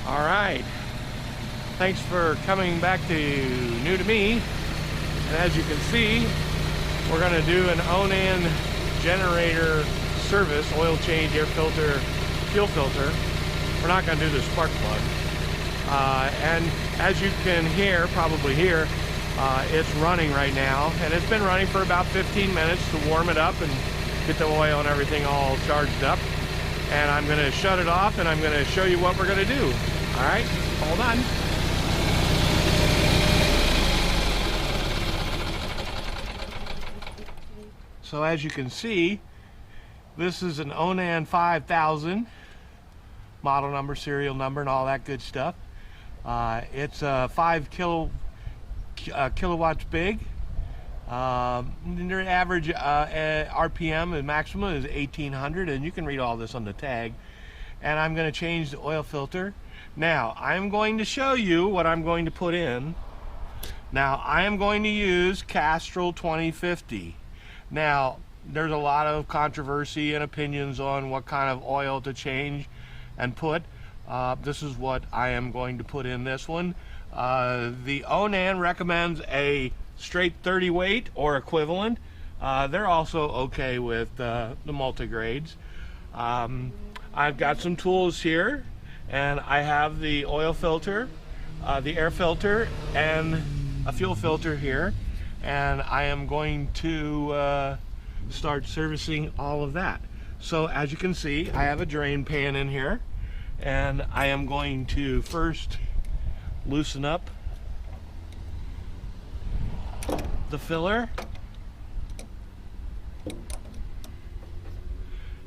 All right, thanks for coming back to New to Me. And as you can see, we're going to do an Onan generator service, oil change, air filter, fuel filter. We're not going to do the spark plug. And as you can hear, probably hear, it's running right now, and it's been running for about 15 minutes to warm it up and get the oil and everything all charged up. And I'm going to shut it off, and I'm going to show you what we're going to do. All right, hold on. So as you can see, this is an Onan 5000 model number, serial number, and all that good stuff. It's 5 kilowatts big. Their average RPM and maximum is 1800, and you can read all this on the tag. And I'm going to change the oil filter. Now I'm going to show you what I'm going to put in. Now I am going to use Castrol 2050. Now there's a lot of controversy and opinions on what kind of oil to change and put. This is what I am going to put in this one. The Onan recommends a straight 30 weight or equivalent. They're also okay with the multi-grades. I've got some tools here, and I have the oil filter, the air filter, and a fuel filter here, and I am going to start servicing all of that. So as you can see, I have a drain pan in here, and I am going to first loosen up the filler,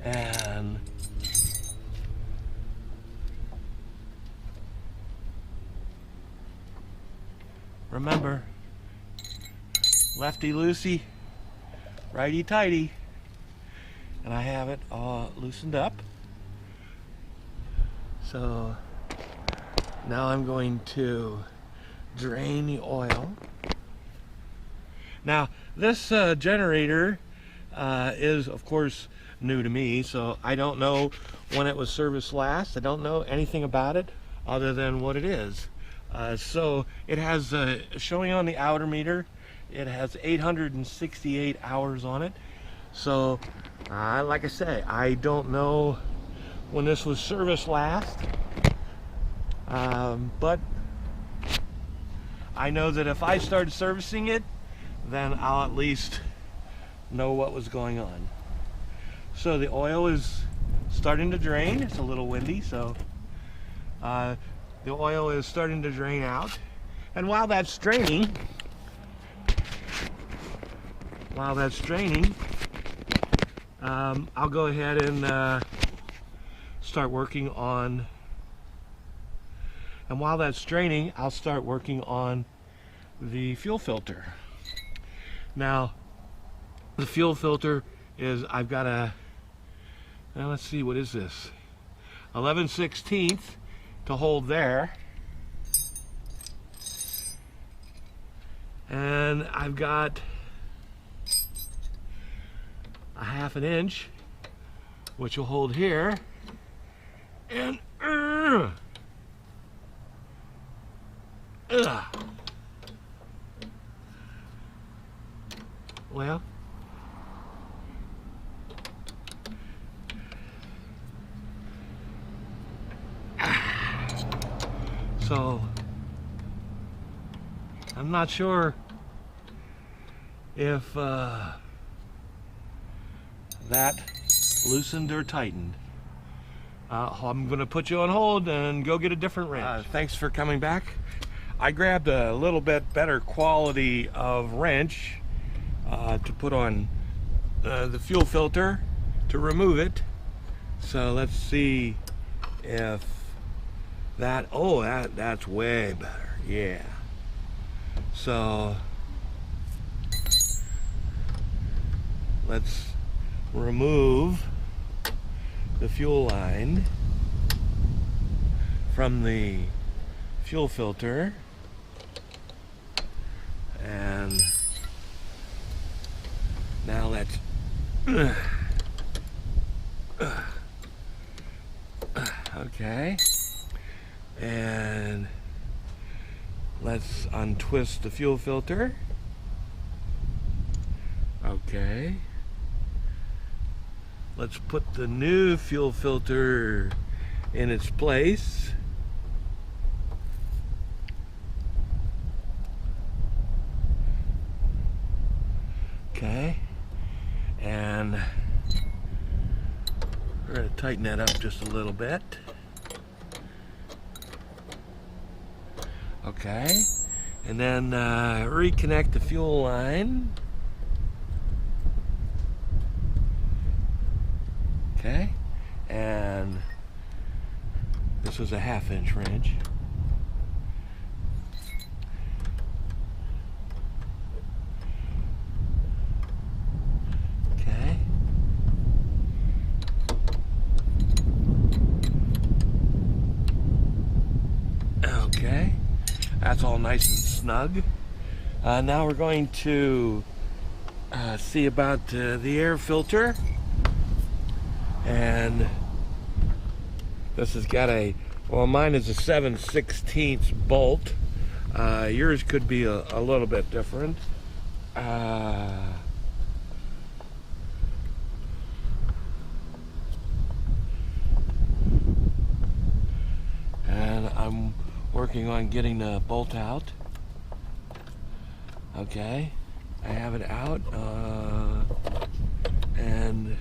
and remember, lefty loosey, righty tighty. And I have it all loosened up. So now I'm going to drain the oil. Now this generator is of course new to me, so I don't know when it was serviced last. I don't know anything about it other than what it is. So it has showing on the outer meter, it has 868 hours on it. So like I say, I don't know when this was serviced last, but I know that if I started servicing it, then I'll at least know what was going on. So the oil is starting to drain. It's a little windy, so the oil is starting to drain out. And while that's draining, I'll go ahead and start working on, and while that's draining, I'll start working on the fuel filter. Now, the fuel filter is, I've got a, now let's see, what is this? 11/16 to hold there. And I've got a 1/2 inch, which will hold here. And well, so I'm not sure if that loosened or tightened. I'm going to put you on hold and go get a different wrench. Thanks for coming back. I grabbed a little bit better quality of wrench to put on the fuel filter to remove it. So let's see if that, oh, that's way better. Yeah. So let's remove the fuel line from the fuel filter, and now let's okay, And let's untwist the fuel filter. Okay. Let's put the new fuel filter in its place. Okay. And we're going to tighten that up just a little bit. Okay. And then reconnect the fuel line. Okay. And this was a 1/2-inch wrench. Okay. Okay. That's all nice and snug. Now we're going to see about the air filter. And this has got a, well, mine is a 7/16 bolt. Yours could be a little bit different. And I'm working on getting the bolt out. Okay, I have it out. And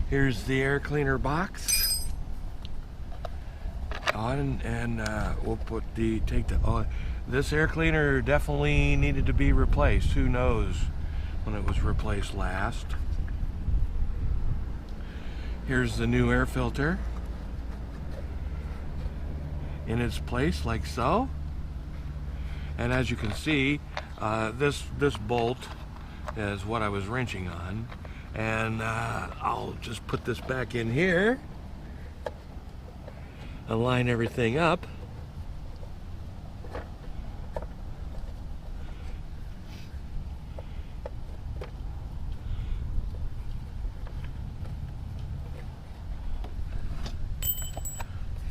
here's the air cleaner box on, and we'll put this air cleaner definitely needed to be replaced. Who knows when it was replaced last. Here's the new air filter in its place, like so. And as you can see, this bolt is what I was wrenching on. And I'll just put this back in here and line everything up.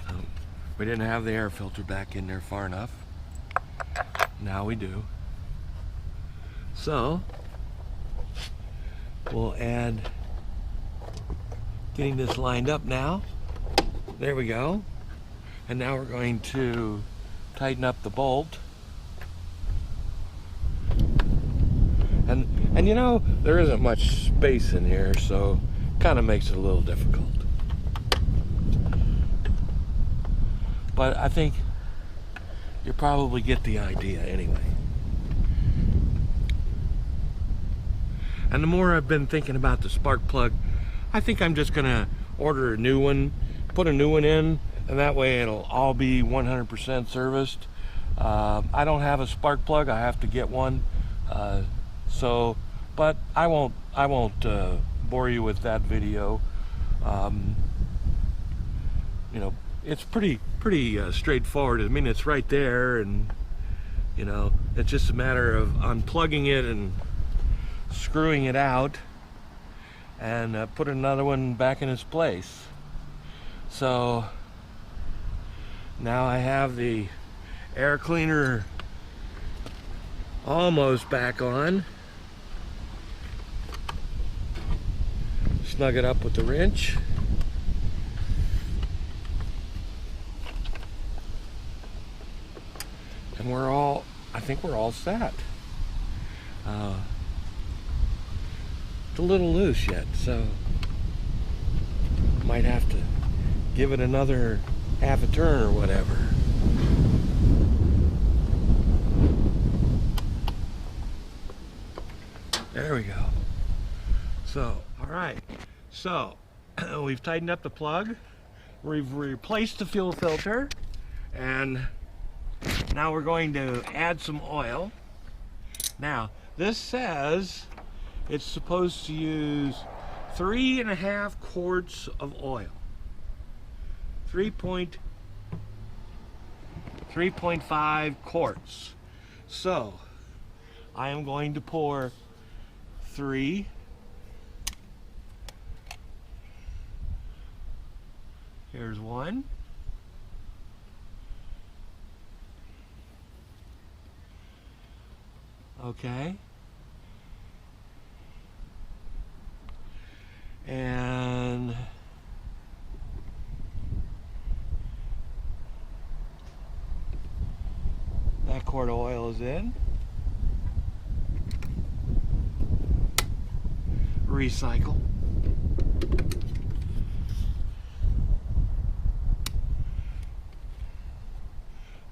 So, we didn't have the air filter back in there far enough. Now we do. So we'll add, getting this lined up now. There we go. And now we're going to tighten up the bolt. And you know, there isn't much space in here, so kind of makes it a little difficult. But I think you probably get the idea anyway. And the more I've been thinking about the spark plug, I think I'm just gonna order a new one, put a new one in, and that way it'll all be 100% serviced. I don't have a spark plug, I have to get one. But I won't bore you with that video. You know, it's pretty straightforward. I mean, it's right there, and you know, it's just a matter of unplugging it and screwing it out and put another one back in its place. So now I have the air cleaner almost back on. Snug it up with the wrench. And I think we're all set. It's a little loose yet, so might have to give it another half a turn or whatever. There we go. So, all right. So, we've tightened up the plug. We've replaced the fuel filter, and now we're going to add some oil. Now, this says it's supposed to use 3.5 quarts of oil. 3.5 quarts. So, I am going to pour 3 Here's one. Okay. And that quart of oil is in. Recycle.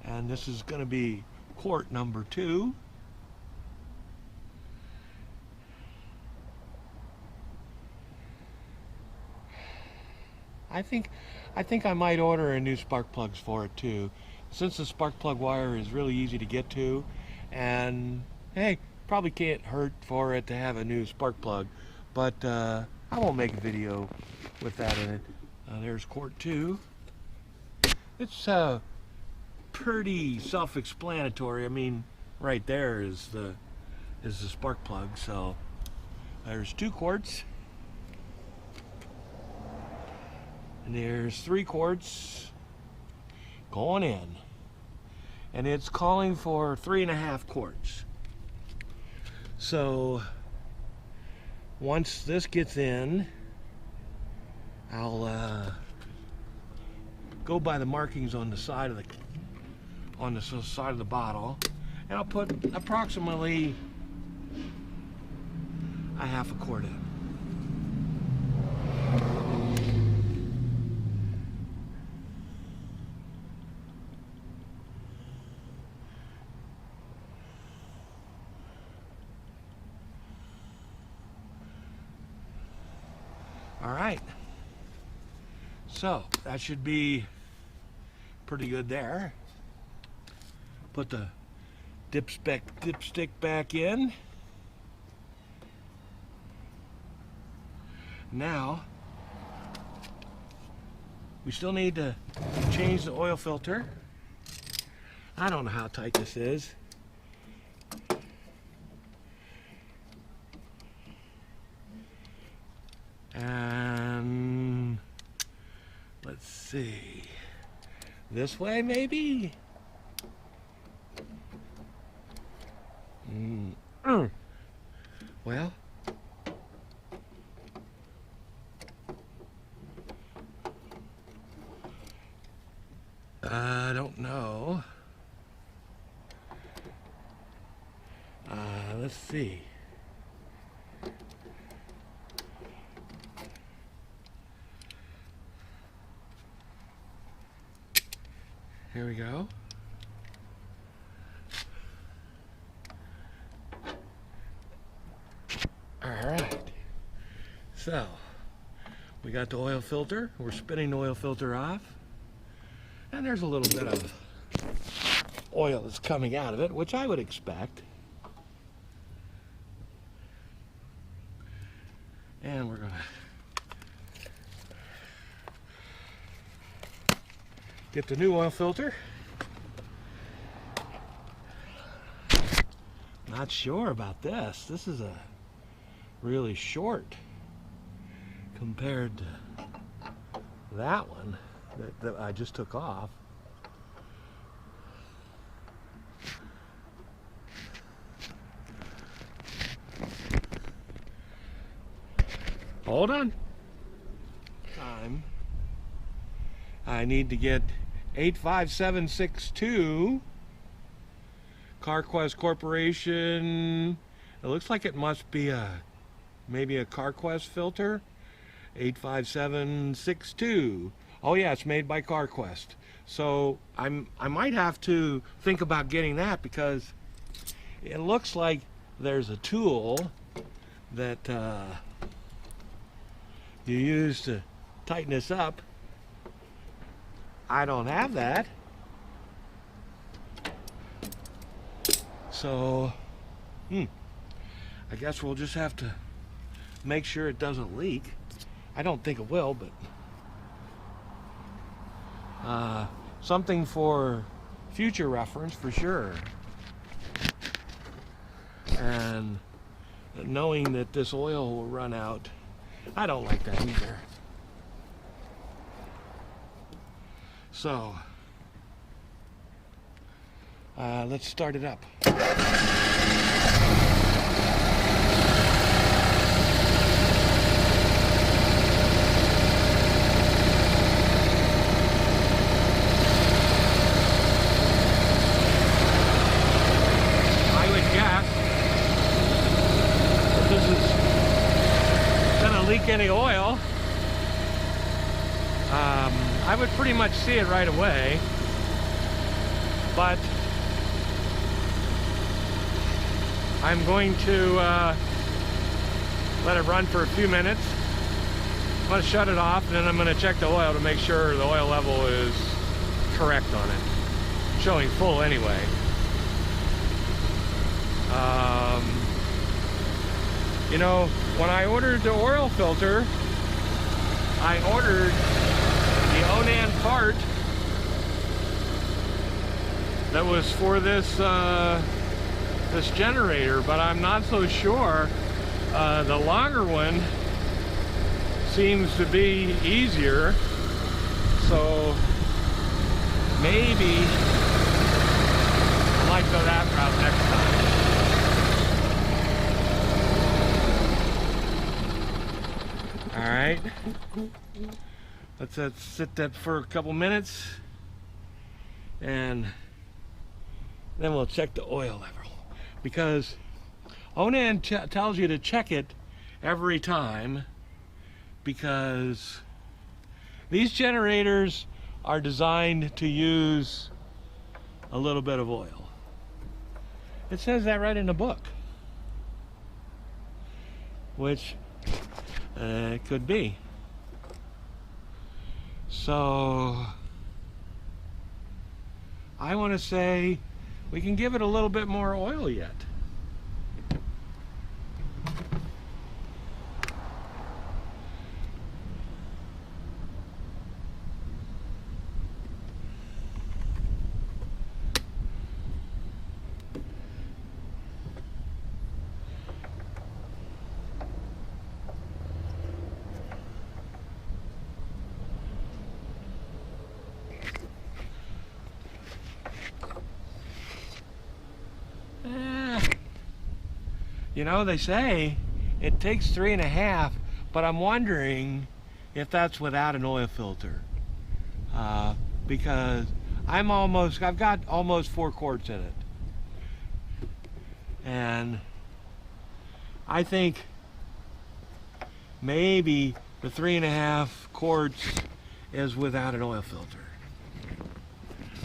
And this is going to be quart number 2. I think I might order a new spark plugs for it too, since the spark plug wire is really easy to get to, and hey, probably can't hurt for it to have a new spark plug, but I won't make a video with that in it. There's quart 2. It's pretty self-explanatory. I mean, right there is the spark plug. So there's 2 quarts. And there's 3 quarts going in. And it's calling for 3.5 quarts. So once this gets in, I'll go by the markings on the side of the bottle, and I'll put approximately a half a quart in. All right, so that should be pretty good there. Put the dipstick back in. Now we still need to change the oil filter. I don't know how tight this is. And let's see, this way maybe? Well, I don't know. Let's see. Here we go. All right. So, we got the oil filter. We're spinning the oil filter off. And there's a little bit of oil that's coming out of it, which I would expect. And we're going to get the new oil filter. Not sure about this. This is a really short compared to that one that I just took off. Hold on. I need to get 85762 CarQuest Corporation. It looks like it must be maybe a CarQuest filter. 85762. Oh yeah, it's made by CarQuest. So I might have to think about getting that, because it looks like there's a tool that you use to tighten this up. I don't have that. So I guess we'll just have to make sure it doesn't leak. I don't think it will, but something for future reference for sure. And knowing that this oil will run out, I don't like that either. So let's start it up. Leak any oil, I would pretty much see it right away, but I'm going to let it run for a few minutes. I'm going to shut it off, and then I'm going to check the oil to make sure the oil level is correct on it, showing full anyway. You know, when I ordered the oil filter, I ordered the Onan part that was for this this generator, but I'm not so sure. The longer one seems to be easier, so maybe I might go that route next time. All right, let's sit that for a couple minutes, and then we'll check the oil level, because Onan tells you to check it every time, because these generators are designed to use a little bit of oil. It says that right in the book, which it could be. So I want to say we can give it a little bit more oil yet. You know, they say it takes 3.5, but I'm wondering if that's without an oil filter, because I've got almost 4 quarts in it, and I think maybe the 3.5 quarts is without an oil filter.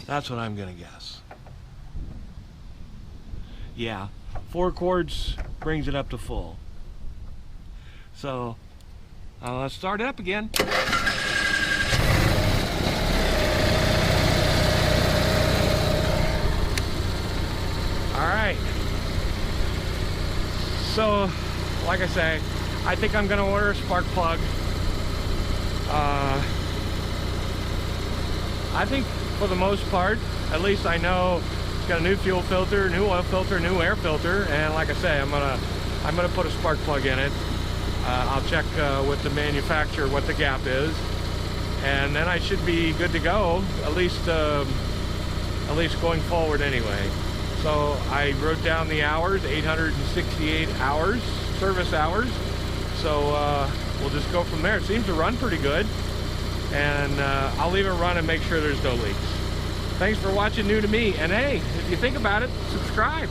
That's what I'm gonna guess. Yeah, 4 quarts brings it up to full. So let's start it up again. All right. So, like I say, I think I'm gonna order a spark plug. I think for the most part, at least I know it's got a new fuel filter, new oil filter, new air filter, and like I say, I'm gonna put a spark plug in it. I'll check with the manufacturer what the gap is, and then I should be good to go. At least going forward anyway. So I wrote down the hours, 868 hours, service hours. So we'll just go from there. It seems to run pretty good, and I'll leave it run and make sure there's no leaks. Thanks for watching New to Me, and hey, if you think about it, subscribe.